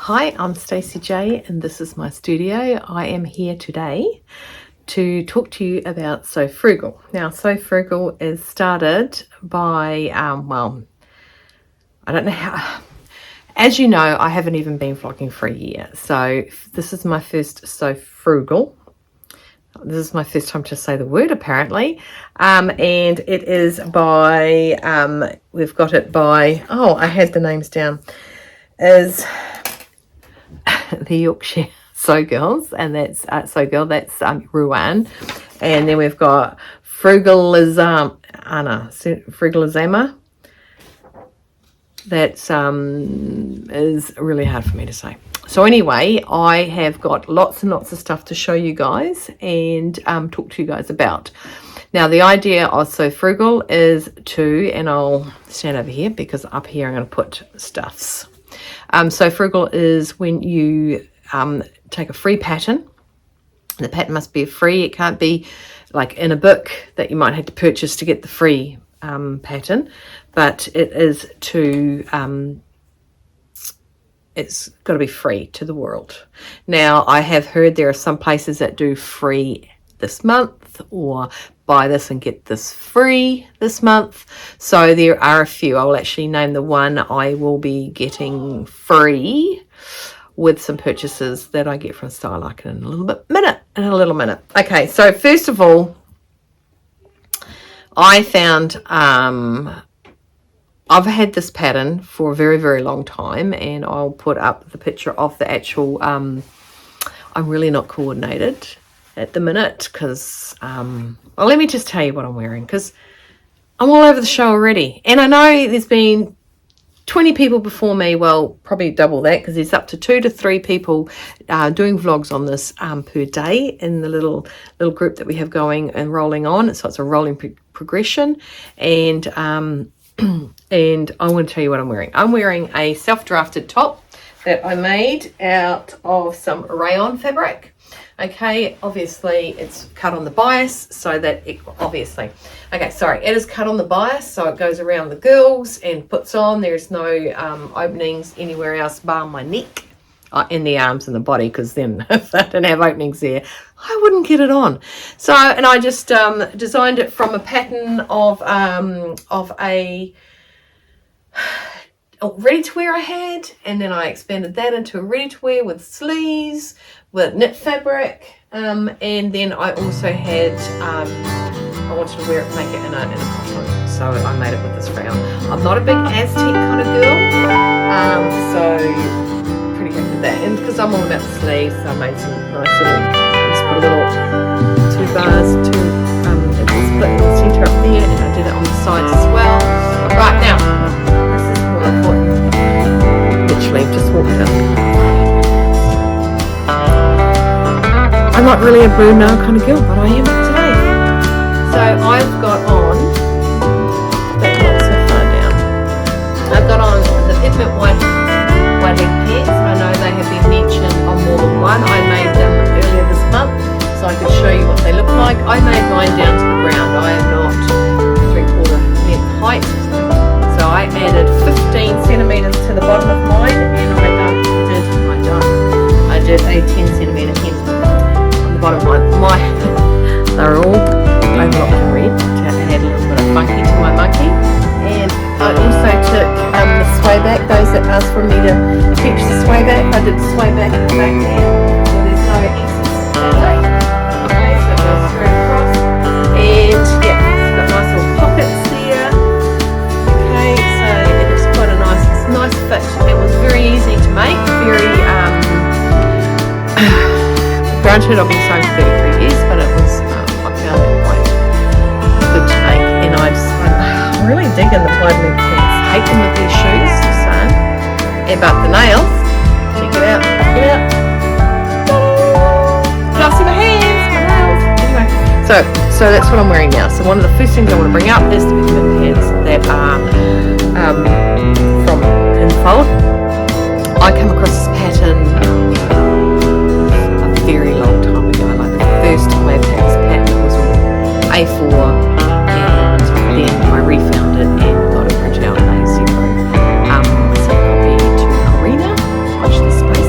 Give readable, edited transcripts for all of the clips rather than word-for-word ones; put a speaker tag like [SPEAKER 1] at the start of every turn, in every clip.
[SPEAKER 1] Hi, I'm Stacey J and this is my studio. I am here today to talk to you about So Frugal. Now, So Frugal is started by, well, I don't know how, as you know, I haven't even been vlogging for a year. So this is my first So Frugal. This is my first time to say the word, apparently. And it is by, we've got it by, oh, I had the names down, is the Yorkshire So Girls, and that's Ruan. And then we've got Frugalizama. That's is really hard for me to say. So anyway, I have got lots and lots of stuff to show you guys and talk to you guys about. Now, the idea of So Frugal is to, and I'll stand over here because up here I'm going to put stuffs. So Frugal is when you take a free pattern. The pattern must be free. It can't be like in a book that you might have to purchase to get the free pattern, but it is to, it's got to be free to the world. Now, I have heard there are some places that do free this month or buy this and get this free this month. So there are a few. I will actually name the one I will be getting free with some purchases that I get from Style Icon in a little minute. Okay, so first of all, I found I've had this pattern for a very, very long time, and I'll put up the picture of the actual, I'm really not coordinated at the minute because, well, let me just tell you what I'm wearing because I'm all over the show already. And I know there's been 20 people before me, well, probably double that because there's up to 2 to 3 people doing vlogs on this per day in the little group that we have going and rolling on. So it's a rolling progression. And and I want to tell you what I'm wearing. I'm wearing a self-drafted top that I made out of some rayon fabric. Okay, obviously it's cut on the bias so that it it is cut on the bias so it goes around the girls and puts on. There's no openings anywhere else bar my neck in the arms and the body, because then if I didn't have openings there I wouldn't get it on. So, and I just designed it from a pattern of a ready to wear I had, and then I expanded that into a ready to wear with sleeves with knit fabric, and then I also had I wanted to wear it, make it in a cotton, so I made it with this rayon. I'm not a big Aztec kind of girl, so pretty good with that. And because I'm all about the sleeves, so I made some nice little, just put a little 2 bars, it will split in the centre up there, and I did it on the sides as well. Right, now this is what I put. Literally just walked in. I'm not really a Bruno kind of girl, but I am today. So I've got on, that not so far down, I've got on the peppermint white leg pants. I know they have been mentioned on more than one. I made them earlier this month so I could show you what they look like. I made mine down to the ground. I am not 3/4 length height. So I added 15 centimetres to the bottom of mine, and I did a 10 centimetre hem on the bottom of mine. They're all overlocked in red to add a little bit of monkey to my monkey. And I also took the sway back. Those that asked for me to fetch the sway back, I did the sway back in the back there, so there's no excess fabric. Okay, so it goes straight across, and yeah, it's got nice little pockets there. Okay, so it is quite a nice fit. It was very easy to make, very granted I've been sewing for 33 years, but it was I found it quite good to make. And I'm really digging the wide leg pants. Hate them with their shoes, so. And but the nails, check it out, check it out. Can I see my hands, my nails? Anyway, so that's what I'm wearing now. So one of the first things I want to bring up is the peppermint pants that are from Infold. I come across this pattern a very long time ago. Like the first time I ever had this pattern was on A4, and then I refound it and got a print out A0. So copy to Karina, watch this space.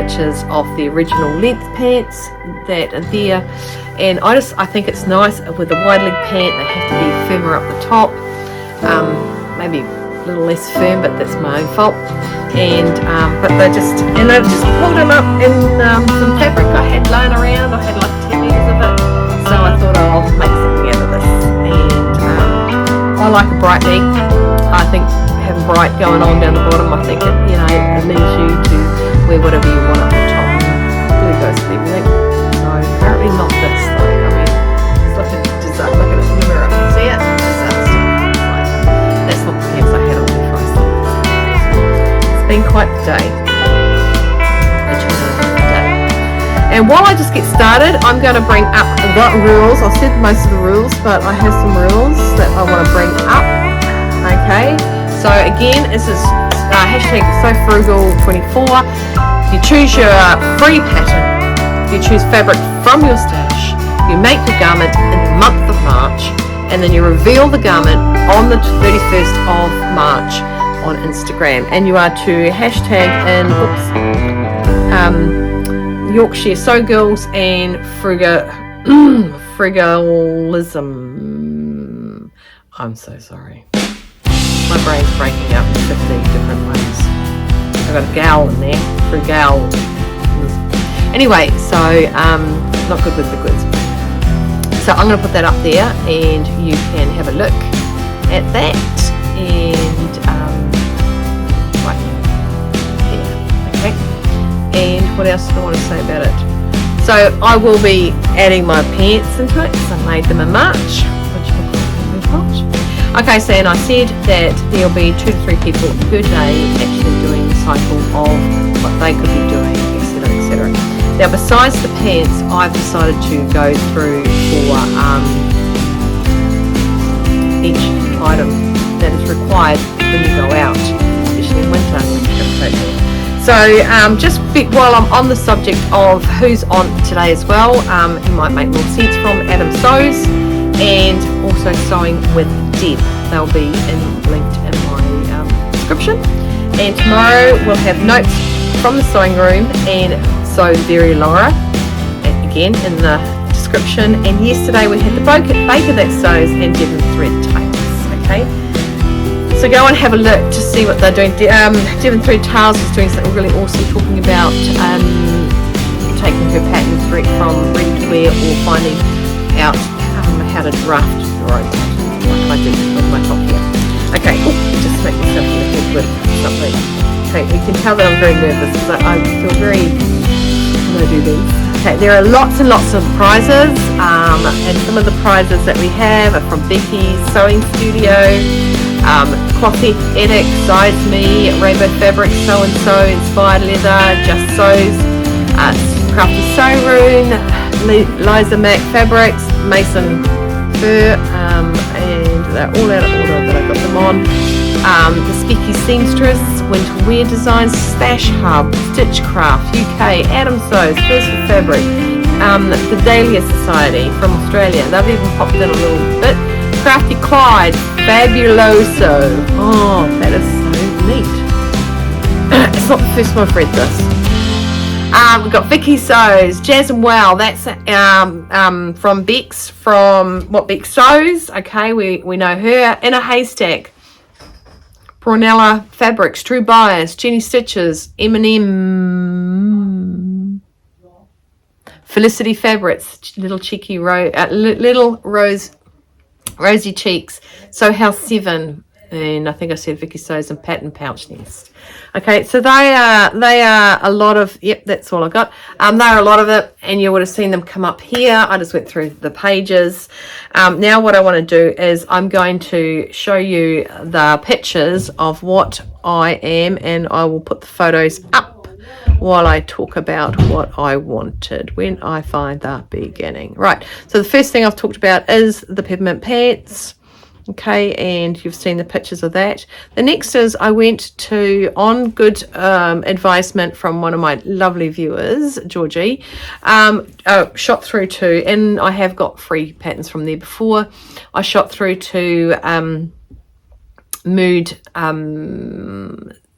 [SPEAKER 1] pictures of the original length pants that are there, and I think it's nice with a wide leg pant. They have to be firmer up the top, maybe a little less firm, but that's my own fault. And but I've just pulled them up in some fabric I had lying around. I had like 10 meters of it, so I thought I'll make something out of this. And I like a bright neck. I think having bright going on down the bottom, I think it, you know, it leads you to wear whatever you want up the top. Blue goes with everything. So apparently not this though. I mean, it's like a design. Look at it in the mirror. See it? That's not the pants I had on before I started. It's been quite the day. And while I just get started, I'm going to bring up the rules. I've said most of the rules, but I have some rules that I want to bring up. Okay, so again, this is hashtag #SoFrugal24. You choose your free pattern. You choose fabric from your stash. You make your garment in the month of March, and then you reveal the garment on the 31st of March on Instagram. And you are to hashtag in Yorkshire Sew Girls and frugalism. I'm so sorry. My brain's breaking up in 15 different ways. I've got a gal in there. Frugal. Anyway, so not good with the goods. So I'm going to put that up there, and you can have a look at that. And right there. Okay. And what else do I want to say about it? So I will be adding my pants into it because I made them in March, which will be March. Okay, so and I said that there'll be 2 to 3 people per day actually doing the cycle of what they could be doing, etc., etc. Now, besides the pants, I've decided to go through for each item that is required when you go out, especially in winter. So while I'm on the subject of who's on today as well, who might make more sense from Adam Sews and also Sewing with Deb. They'll be linked in my description. And tomorrow we'll have notes from the sewing room and Sew Very Laura, again in the description. And yesterday we had the baker that sews and Devon Thread Tails. Okay. So go and have a look to see what they're doing. Devon Thread Tails is doing something really awesome, talking about taking her patterns direct from ready to wear or finding out how to draft rope, like I did with my top here. Okay, just make myself in the head with something. Okay, you can tell that I'm very nervous because I feel very when I do these. Okay, there are lots and lots of prizes, and some of the prizes that we have are from Becky's Sewing Studio, Cloth Edit, Size Me, Rainbow Fabric, Sew and Sew, Inspired Leather, Just Sews, Crafty Sew Room, Liza Mac Fabrics, Mason Fur, and they're all out of order that I got them on. The Speaky Seamstress, Winter Wear Designs, Stash Hub, Stitchcraft UK, Adam Sews, First for Fabric, the Dahlia Society from Australia. They've even popped in a little bit. Crafty Clyde, Fabuloso. Oh, that is so neat. It's not the first time I've read this. We've got Vicky Sews, Jazz and Wow. That's from Bex, from what Bex Sews. Okay, we know her. In a Haystack, Brunella Fabrics, True Bias, Jenny Stitches, M&M, Felicity Fabrics, Little Cheeky Little Rosy Cheeks, So House 7, and I think I said Vicky Sews and Pattern Pouch Nest. Okay, so they are a lot of, yep, that's all I got. They are a lot of it, and you would have seen them come up here. I just went through the pages. Now what I want to do is I'm going to show you the pictures of what I am, and I will put the photos up while I talk about what I wanted when I find the beginning. Right, so the first thing I've talked about is the peppermint pants. Okay, and you've seen the pictures of that. The next is I went to, on good advisement from one of my lovely viewers, Georgie, shot through to, and I have got free patterns from there before. I shot through to Mood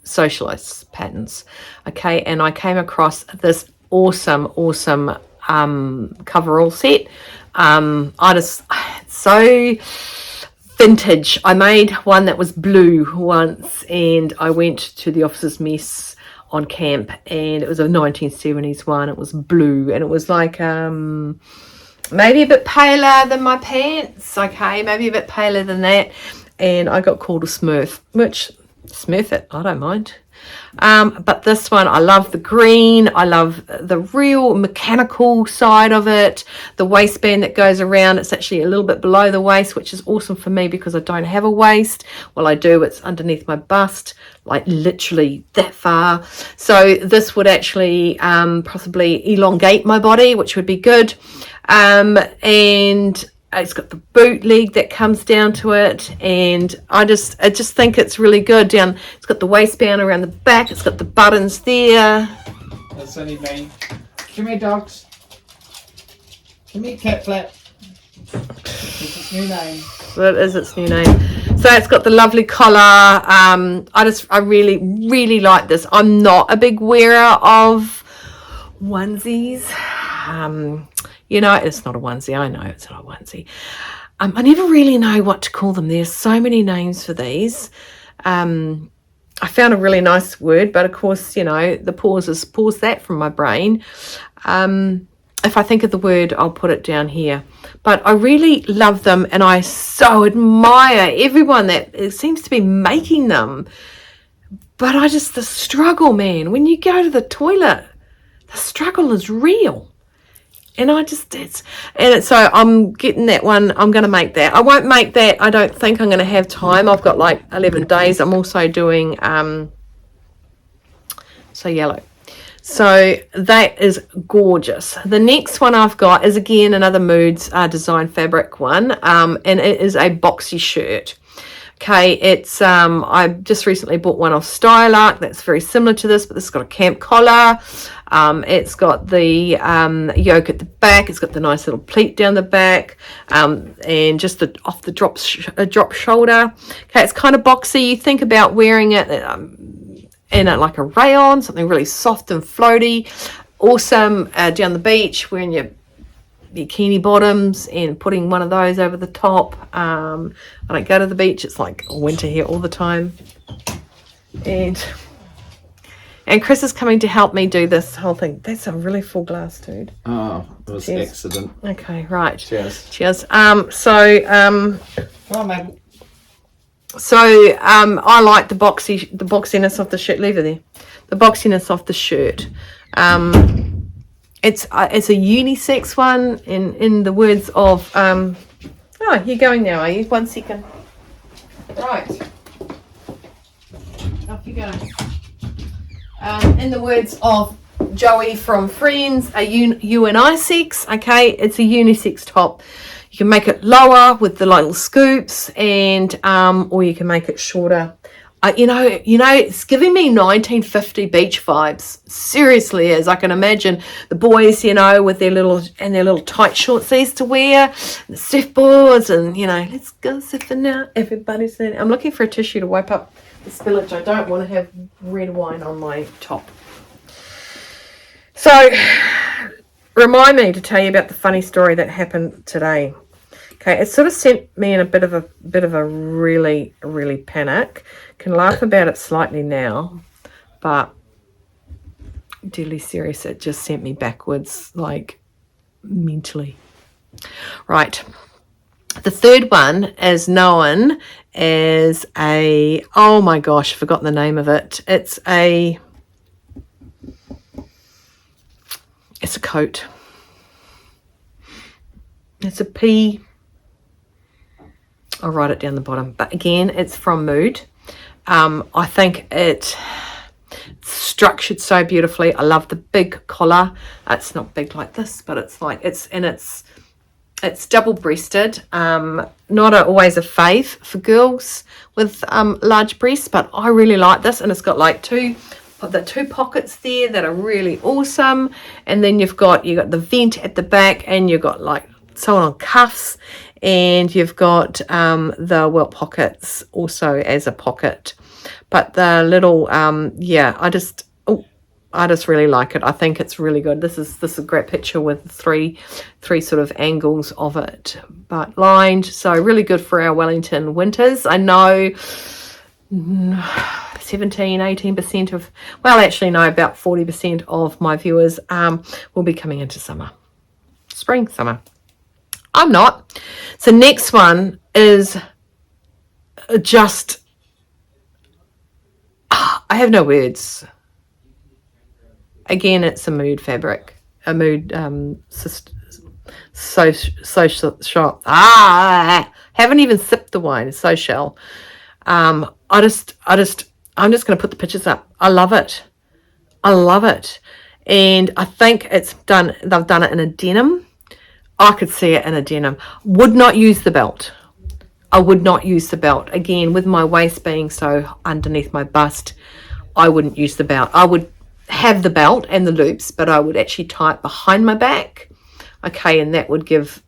[SPEAKER 1] socialist patterns. Okay, and I came across this awesome coverall set. So vintage. I made one that was blue once, and I went to the officers' mess on camp, and it was a 1970s one. It was blue, and it was like maybe a bit paler than my pants. Okay, maybe a bit paler than that, and I got called a smurf, which smurf it, I don't mind. But this one, I love the green. I love the real mechanical side of it. The waistband that goes around, it's actually a little bit below the waist, which is awesome for me because I don't have a waist. Well, I do. It's underneath my bust, like literally that far. So this would actually possibly elongate my body, which would be good. And it's got the boot leg that comes down to it, and I just think it's really good. It's got the waistband around the back. It's got the buttons there.
[SPEAKER 2] That's only me. Come here, dogs. Come here, cat flap. It's its new name.
[SPEAKER 1] That is its new name. So it's got the lovely collar. I really like this. I'm not a big wearer of onesies. It's not a onesie. I know it's not a onesie. I never really know what to call them. There's so many names for these. I found a really nice word, but of course, the pause that from my brain. If I think of the word, I'll put it down here. But I really love them, and I so admire everyone that seems to be making them. But the struggle, man, when you go to the toilet, the struggle is real. And so I'm getting that one. I'm going to make that. I won't make that. I don't think I'm going to have time. I've got like 11 days. I'm also doing, yellow. So that is gorgeous. The next one I've got is again another Moods design fabric one. And it is a boxy shirt. Okay, it's I just recently bought one off Stylark that's very similar to this, but this has got a camp collar. It's got the yoke at the back. It's got the nice little pleat down the back, and just the off the drop shoulder. Okay, it's kind of boxy. You think about wearing it in like a rayon, something really soft and floaty. Awesome down the beach, wearing your bikini bottoms and putting one of those over the top. I don't go to the beach. It's like winter here all the time. And Chris is coming to help me do this whole thing. That's a really full glass, dude.
[SPEAKER 2] Oh, it was an accident.
[SPEAKER 1] Okay, right.
[SPEAKER 2] Cheers.
[SPEAKER 1] Cheers.
[SPEAKER 2] Come on, Mabel.
[SPEAKER 1] So I like the boxiness of the shirt. Leave it there. The boxiness of the shirt. It's a unisex one. In the words of you're going now, are you? 1 second. Right. Off you go. In the words of Joey from Friends, a you and I sex. Okay, it's a unisex top. You can make it lower with the little scoops, and or you can make it shorter. It's giving me 1950 beach vibes. Seriously is. I can imagine the boys, with their little tight shorts they used to wear, the surfboards, and let's go surfing now. Everybody's in. I'm looking for a tissue to wipe up the spillage. I don't want to have red wine on my top. So, remind me to tell you about the funny story that happened today. Okay, it sort of sent me in a bit of a really, really panic. Can laugh about it slightly now, but deadly serious. It just sent me backwards, like mentally. Right. The third one is known as oh my gosh, I've forgotten the name of it. It's a coat. It's a P. I'll write it down the bottom. But again, it's from Mood. I think it's structured so beautifully. I love the big collar. It's not big like this, but it's like it's double-breasted. Not always a fave for girls with large breasts, but I really like this, and it's got like two pockets there that are really awesome. And then you've got the vent at the back, and you've got like sewn on cuffs, and you've got the welt pockets also as a pocket. But the little, yeah, I just really like it. I think it's really good. This is a great picture with three sort of angles of it, but lined. So really good for our Wellington winters. I know 17-18% of, well, actually no, about 40% of my viewers will be coming into summer, spring, summer. I'm not. So next one is just, I have no words. Again, it's a mood fabric, a mood social shop. Haven't even sipped the wine. It's social. I'm just going to put the pictures up. I love it. I love it. And I think they've done it in a denim. I could see it in a denim. Would not use the belt. I would not use the belt. Again, with my waist being so underneath my bust, I wouldn't use the belt. I would have the belt and the loops, but I would actually tie it behind my back. Okay, and that would give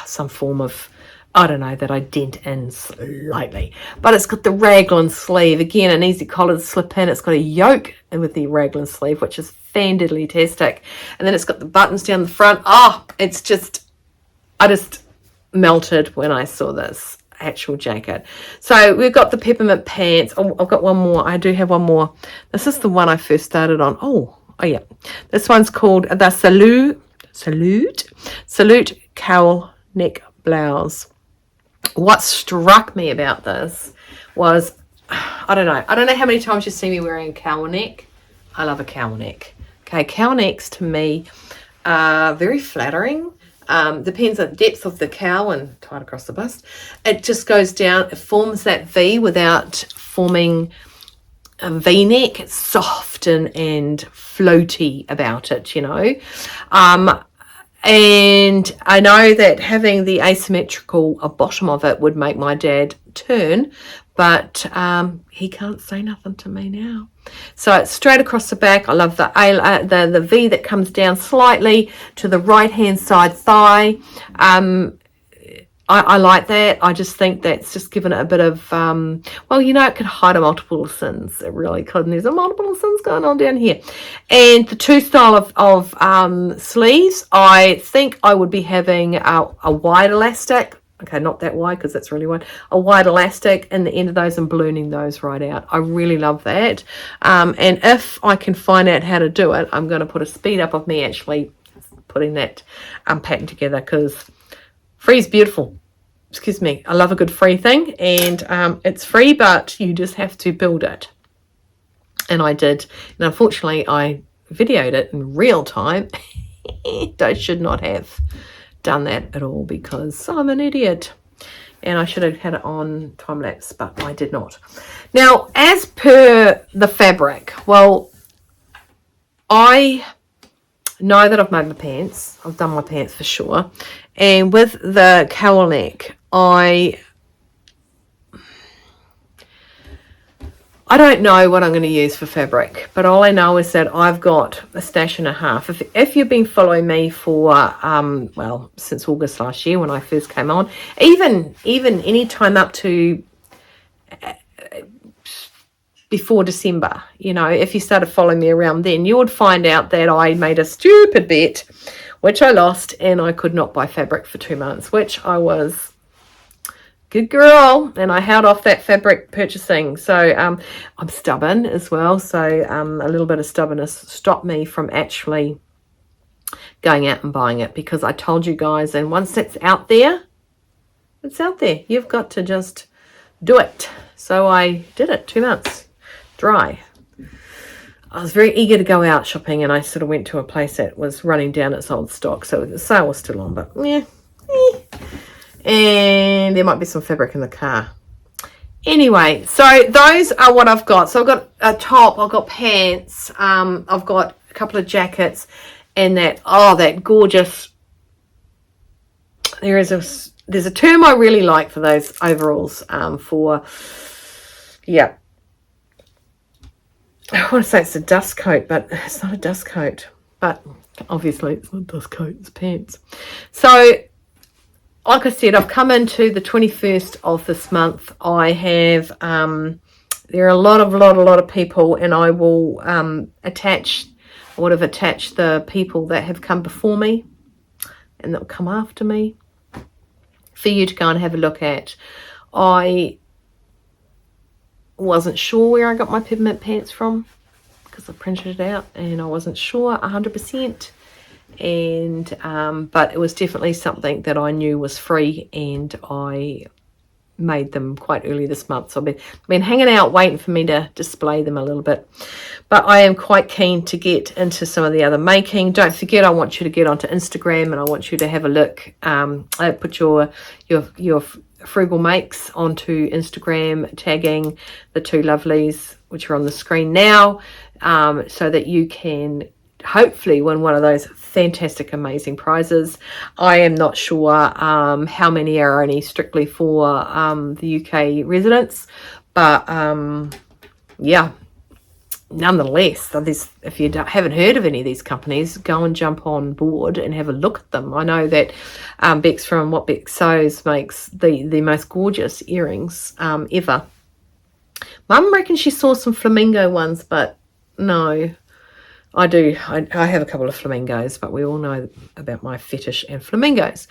[SPEAKER 1] some form of, I don't know, that I dent in slightly. But it's got the raglan sleeve. Again, an easy collar to slip in. It's got a yoke with the raglan sleeve, which is fantastic. And then it's got the buttons down the front. It's just, I just melted when I saw this actual jacket. So we've got the peppermint pants. I've got one more. I do have one more. This is the one I first started on. Oh yeah. This one's called the Salute Cowl-Neck blouse. What struck me about this was, I don't know how many times you've seen me wearing a cowl-neck. I love a cowl-neck. Okay, cowl-necks to me are very flattering. Depends on the depth of the cowl and tied across the bust. It just goes down, it forms that V without forming a V-neck. It's soft and floaty about it, you know. And I know that having the asymmetrical bottom of it would make my dad turn, but he can't say nothing to me now. So it's straight across the back. I love the V that comes down slightly to the right hand side thigh. I like that. I just think that's just given it a bit of, well, you know, it could hide a multiple sins. It really could. And there's a multiple sins going on down here. And the two style of sleeves, I think I would be having a wide elastic. Okay, not that wide because that's really wide. A wide elastic in the end of those and ballooning those right out. I really love that. And if I can find out how to do it, I'm going to put a speed up of me actually putting that pattern together, because free is beautiful. Excuse me. I love a good free thing, and it's free, but you just have to build it. And I did. And unfortunately, I videoed it in real time. I should not have done that at all because I'm an idiot. And I should have had it on time lapse, but I did not. Now, as per the fabric, well, I know that I've made my pants. I've done my pants for sure. And with the Cowl-Neck, I don't know what I'm going to use for fabric, but all I know is that I've got a stash and a half. If you've been following me for, well, since August last year when I first came on, even any time up to before December, you know, if you started following me around then, you would find out that I made a stupid bet, which I lost, and I could not buy fabric for 2 months, which I was good girl, and I held off that fabric purchasing. So I'm stubborn as well, so a little bit of stubbornness stopped me from actually going out and buying it, because I told you guys, and once it's out there, it's out there. You've got to just do it. So I did it. 2 months dry. I was very eager to go out shopping, and I sort of went to a place that was running down its old stock, so the sale was still on, but yeah. And there might be some fabric in the car. Anyway, so those are what I've got. So I've got a top, I've got pants, I've got a couple of jackets, and that gorgeous, there's a term I really like for those overalls, I want to say it's a dust coat, but it's not a dust coat. But obviously it's not a dust coat, it's pants. So like I said, I've come into the 21st of this month. I have there are a lot of people, and I will I would have attached the people that have come before me and that will come after me for you to go and have a look at. I wasn't sure where I got my peppermint pants from because I printed it out, and I wasn't sure 100%. And but it was definitely something that I knew was free, and I made them quite early this month, so I've been hanging out waiting for me to display them a little bit. But I am quite keen to get into some of the other making. Don't forget, I want you to get onto Instagram, and I want you to have a look. I put your frugal makes onto Instagram, tagging the two lovelies which are on the screen now, so that you can hopefully win one of those fantastic, amazing prizes. I am not sure how many are only strictly for the UK residents, but yeah, nonetheless, if you haven't heard of any of these companies, go and jump on board and have a look at them. I know that Bex from What Bex Sews makes the most gorgeous earrings ever. Mum reckons she saw some flamingo ones, but no. I do. I have a couple of flamingos, but we all know about my fetish and flamingos.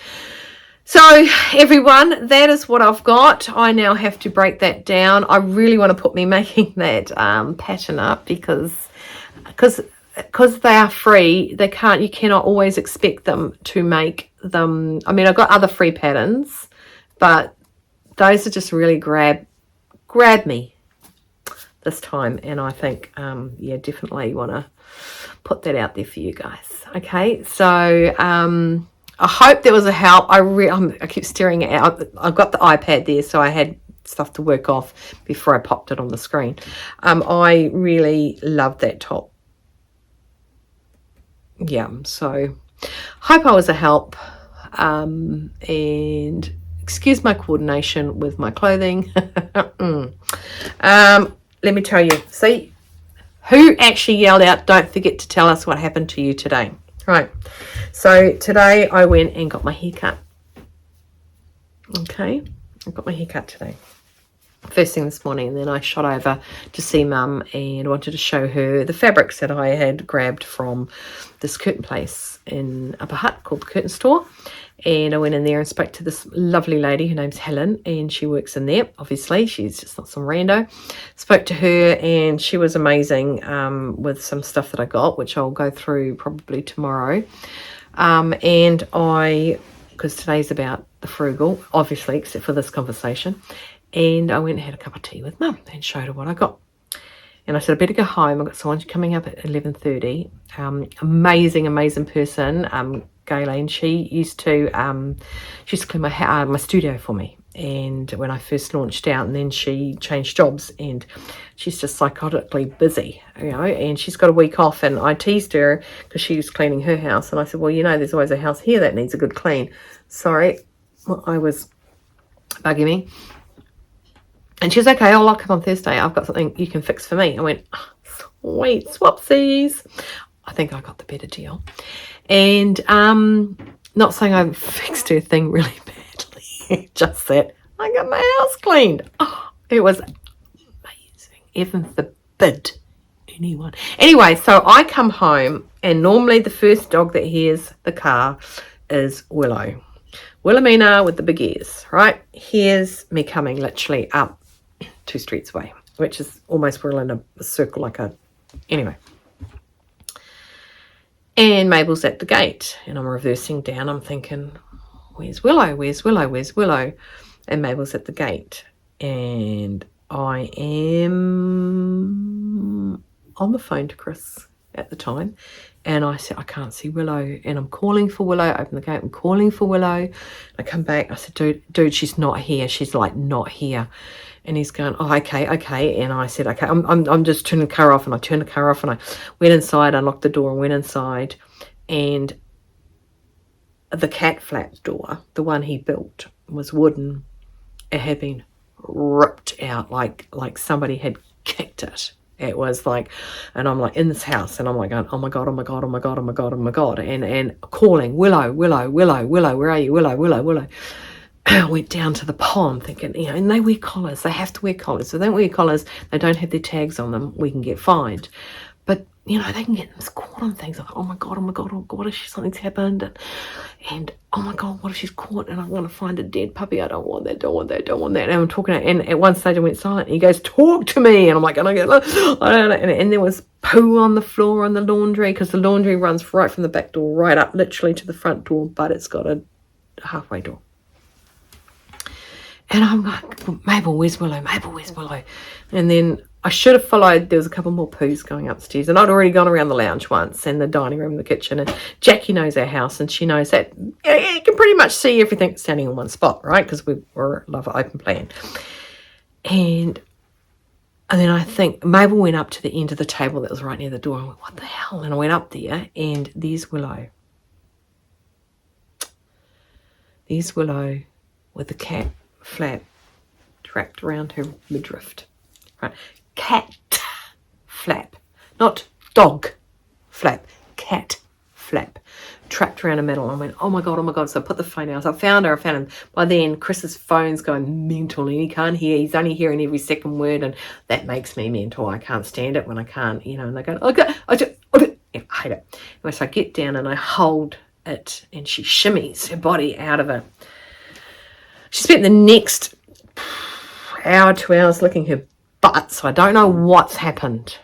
[SPEAKER 1] So, everyone, that is what I've got. I now have to break that down. I really want to put me making that pattern up because they are free. You cannot always expect them to make them. I mean, I've got other free patterns, but those are just really grab me this time, and I think yeah, definitely want to put that out there for you guys. Okay, so I hope that was a help. I keep staring at it. I've got the iPad there, so I had stuff to work off before I popped it on the screen. I really love that top. Yeah, so hope I was a help, and excuse my coordination with my clothing. Let me tell you, see who actually yelled out, don't forget to tell us what happened to you today. Right, so today I went and got my hair cut. Okay, I got my hair cut today. First thing this morning, and then I shot over to see Mum and wanted to show her the fabrics that I had grabbed from this curtain place in Upper Hutt called the Curtain Store. And I went in there and spoke to this lovely lady. Her name's Helen, and she works in there. Obviously, she's just not some rando. Spoke to her, and she was amazing with some stuff that I got, which I'll go through probably tomorrow. And because today's about the frugal, obviously, except for this conversation. And I went and had a cup of tea with Mum and showed her what I got. And I said, I better go home. I've got someone coming up at 11:30. Amazing person, Gayleen. She used to clean my studio for me. And when I first launched out, and then she changed jobs, and she's just psychotically busy, you know, and she's got a week off. And I teased her because she was cleaning her house. And I said, well, you know, there's always a house here that needs a good clean. Sorry, I was bugging me. And she's okay, I'll come on Thursday. I've got something you can fix for me. I went, oh, sweet, swapsies. I think I got the better deal. And not saying I fixed her thing really badly. Just that I got my house cleaned. Oh, it was amazing. Heaven forbid anyone. Anyway, so I come home, and normally the first dog that hears the car is Willow. Wilhelmina with the big ears, right? Here's me coming literally up 2 streets away, which is almost we're in a circle anyway. And Mabel's at the gate, and I'm reversing down. I'm thinking, where's Willow? Where's Willow? Where's Willow? And Mabel's at the gate, and I am on the phone to Chris at the time. And I said, I can't see Willow. And I'm calling for Willow. Open the gate. I'm calling for Willow. I come back. I said, dude, she's not here. She's like not here. And he's going, oh, okay. And I said, okay, I'm just turning the car off. And I turned the car off, and I went inside, unlocked the door and went inside. And the cat flap door, the one he built, was wooden. It had been ripped out like somebody had kicked it. It was like, and I'm like in this house, and I'm like going, oh my God, and calling, Willow, where are you, Willow. I went down to the pond thinking, you know, and they wear collars. They have to wear collars. So they don't wear collars. They don't have their tags on them. We can get fined. But, you know, they can get caught on things. I'm like, oh my God, what if something's happened? And oh my God, what if she's caught and I'm going to find a dead puppy? I don't want that. And I'm talking, and at one stage I went silent. And he goes, talk to me. And I'm like, and I go, I don't know. And there was poo on the floor on the laundry, because the laundry runs right from the back door right up literally to the front door, but it's got a halfway door. And I'm like, Mabel, where's Willow? And then I should have followed. There was a couple more poos going upstairs. And I'd already gone around the lounge once and the dining room and the kitchen. And Jackie knows our house, and she knows that you can pretty much see everything standing in one spot, right? Because we love an open plan. And then I think Mabel went up to the end of the table that was right near the door. I went, what the hell? And I went up there, and there's Willow. There's Willow with the cat flap wrapped around her midriff. Right, cat flap, not dog flap, cat flap, trapped around a middle. I went, oh my God. So I put the phone out. So I found him. By then, Chris's phone's going mental, and he can't hear. He's only hearing every second word, and that makes me mental. I can't stand it when I can't, you know. And they go, okay, I hate it. Anyway, so I get down and I hold it, and she shimmies her body out of it. She spent the next hour, 2 hours licking her butt, so I don't know what's happened.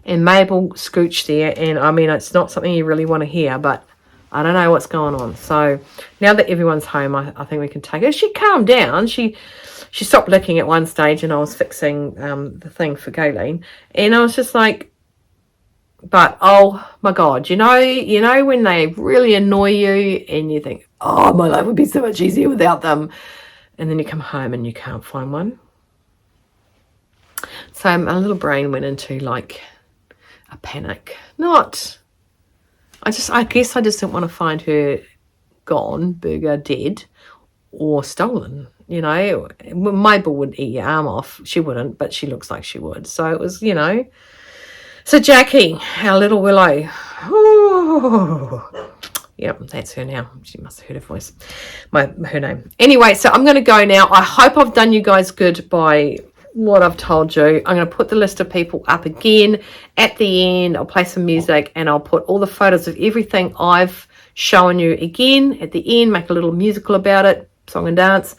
[SPEAKER 1] And Mabel scooched there, and I mean, it's not something you really want to hear, but I don't know what's going on. So now that everyone's home, I think we can take her. She calmed down. She stopped licking at one stage, and I was fixing the thing for Galen, and I was just like, but oh my God, you know when they really annoy you and you think, oh, my life would be so much easier without them, and then you come home and you can't find one. So my little brain went into like a panic. I guess I just didn't want to find her gone, burger, dead, or stolen. You know, Mabel would eat your arm off. She wouldn't, but she looks like she would. So it was, you know. So Jackie, our little Willow. Ooh. Yep, that's her now. She must have heard her voice. Her name. Anyway, so I'm going to go now. I hope I've done you guys good by what I've told you. I'm going to put the list of people up again at the end. I'll play some music, and I'll put all the photos of everything I've shown you again at the end. Make a little musical about it, song and dance.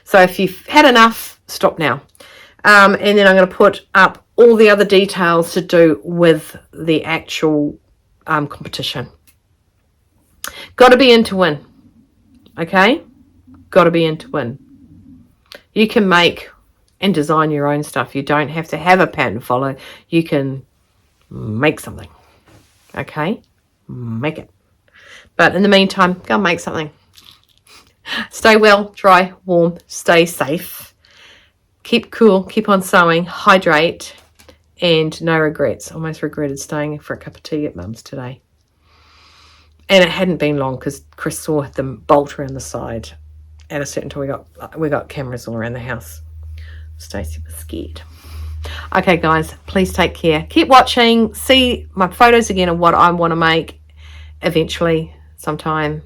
[SPEAKER 1] So if you've had enough, stop now. And then I'm going to put up all the other details to do with the actual competition. Got to be in to win. Okay? Got to be in to win. You can make and design your own stuff. You don't have to have a pattern follow. You can make something. Okay? Make it. But in the meantime, go and make something. Stay well, dry, warm, stay safe. Keep cool, keep on sewing, hydrate, and no regrets. Almost regretted staying for a cup of tea at Mum's today. And it hadn't been long because Chris saw them bolt around the side at a certain time. We got cameras all around the house. Stacey was scared. Okay, guys, please take care. Keep watching. See my photos again of what I want to make eventually sometime.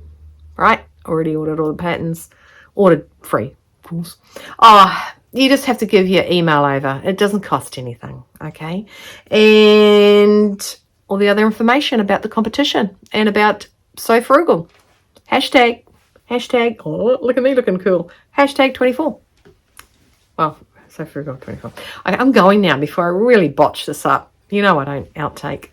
[SPEAKER 1] Right? Already ordered all the patterns. Ordered free, of course. Oh, you just have to give your email over. It doesn't cost anything. Okay? And all the other information about the competition and about So Frugal. Hashtag, oh, look at me looking cool. Hashtag 24. Well, So Frugal 24. Okay, I'm going now before I really botch this up. You know I don't outtake.